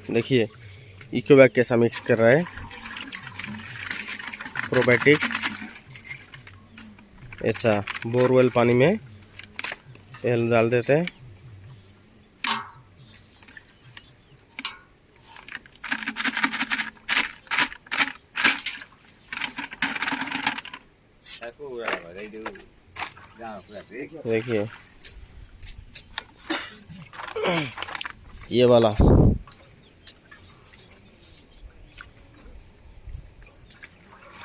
देखिए इकोवैक कैसा मिक्स कर रहा है। प्रोबायोटिक ऐसा बोरवेल पानी में तेल डाल देते हैं। देखिए ये वाला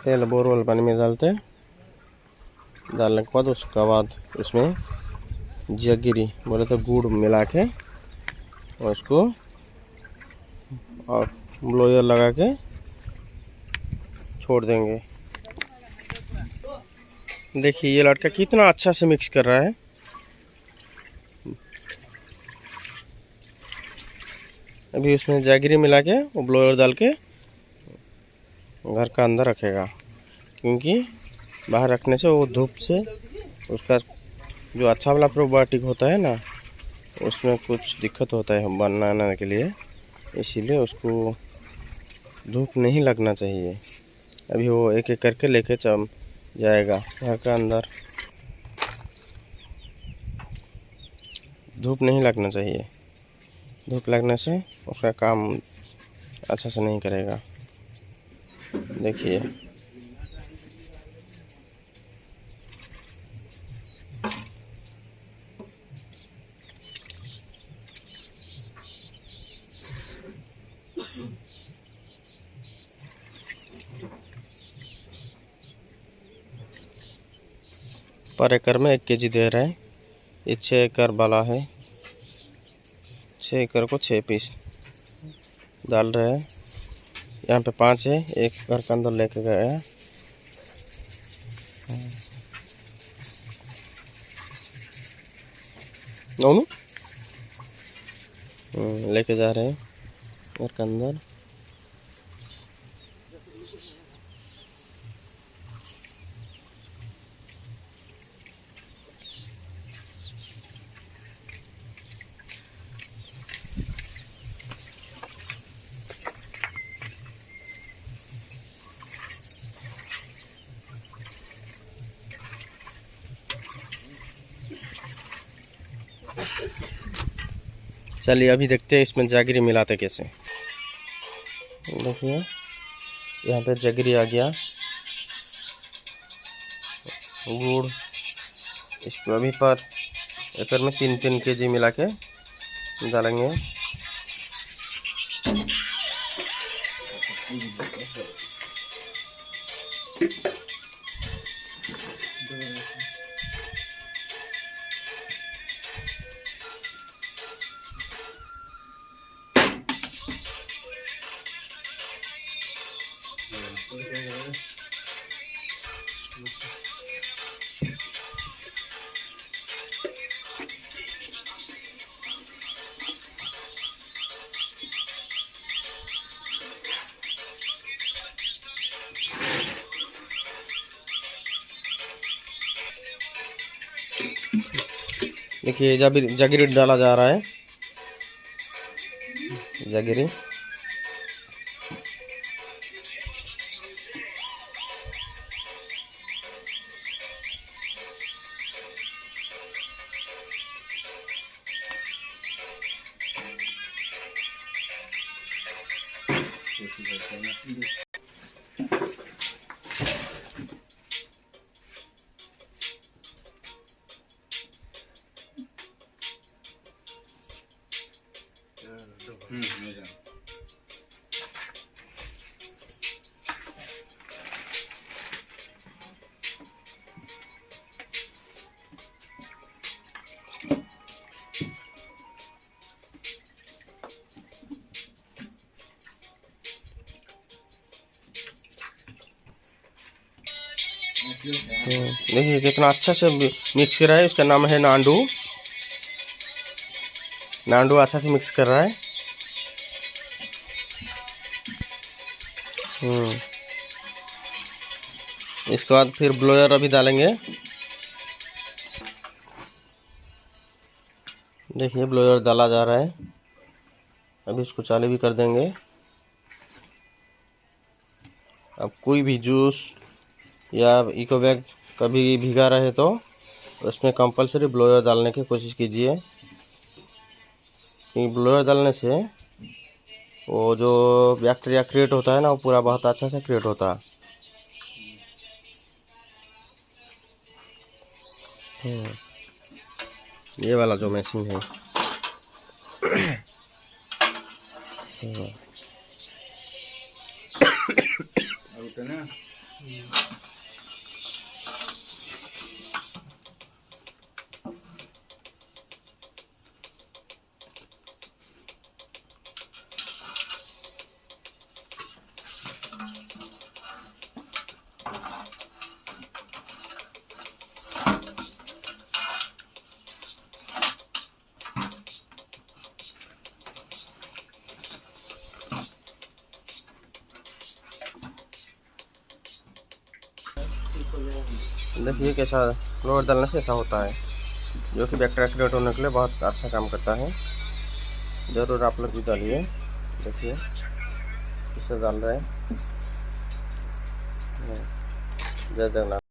तेल बोरवेल पानी में डालते हैं। डालने के बाद उसका बाद उसमें जगीरी बोले तो गुड़ मिला के उसको और ब्लोयर लगा के छोड़ देंगे। देखिए ये लड़का कितना अच्छा से मिक्स कर रहा है। अभी उसमें जैगरी मिला के वो ब्लोयर डाल के घर का अंदर रखेगा, क्योंकि बाहर रखने से वो धूप से उसका जो अच्छा वाला प्रोबायोटिक होता है ना, उसमें कुछ दिक्कत होता है बनाने के लिए, इसीलिए उसको धूप नहीं लगना चाहिए। अभी वो एक एक करके लेके जाएगा घर का अंदर। धूप नहीं लगना चाहिए, धूप लगने से उसका काम अच्छा से नहीं करेगा। देखिए पर एकड़ में 1 kg दे रहा है। ये 6 एकड़ वाला है। 6 एकड़ को 6 पीस डाल रहे हैं। यहाँ पे 5 है, एक घर के अंदर लेके गया है। दोनों लेके जा रहे हैं घर के अंदर। चलिए अभी देखते हैं इसमें जैगरी मिलाते कैसे। देखिए यहाँ पे जैगरी आ गया, गुड़। इसको अभी पर एकड़ में 3-3 kg मिला के डालेंगे। देखिए जगीरी डाला जा रहा है। जगीरी देखिए कितना अच्छा से मिक्स कर रहा है। इसका नाम है नांडू। नांडू अच्छा से मिक्स कर रहा है। इसके बाद फिर ब्लोयर अभी डालेंगे। देखिए ब्लोयर डाला जा रहा है अभी इसको चालू भी कर देंगे। अब कोई भी जूस या इको बैग कभी भीगा रहे तो उसमें कंपलसरी ब्लोअर डालने की कोशिश कीजिए, क्योंकि ब्लोअर डालने से वो जो बैक्टीरिया क्रिएट होता है ना, वो पूरा बहुत अच्छा से क्रिएट होता है। ये वाला जो मशीन है देखिए कैसा फ्लोर डालने से ऐसा होता है, जो कि बैक्टीरिया क्रिएट होने के लिए बहुत अच्छा काम करता है। ज़रूर आप लोग भी डालिए। देखिए किसे डाल रहे हैं। जय जगन्नाथ।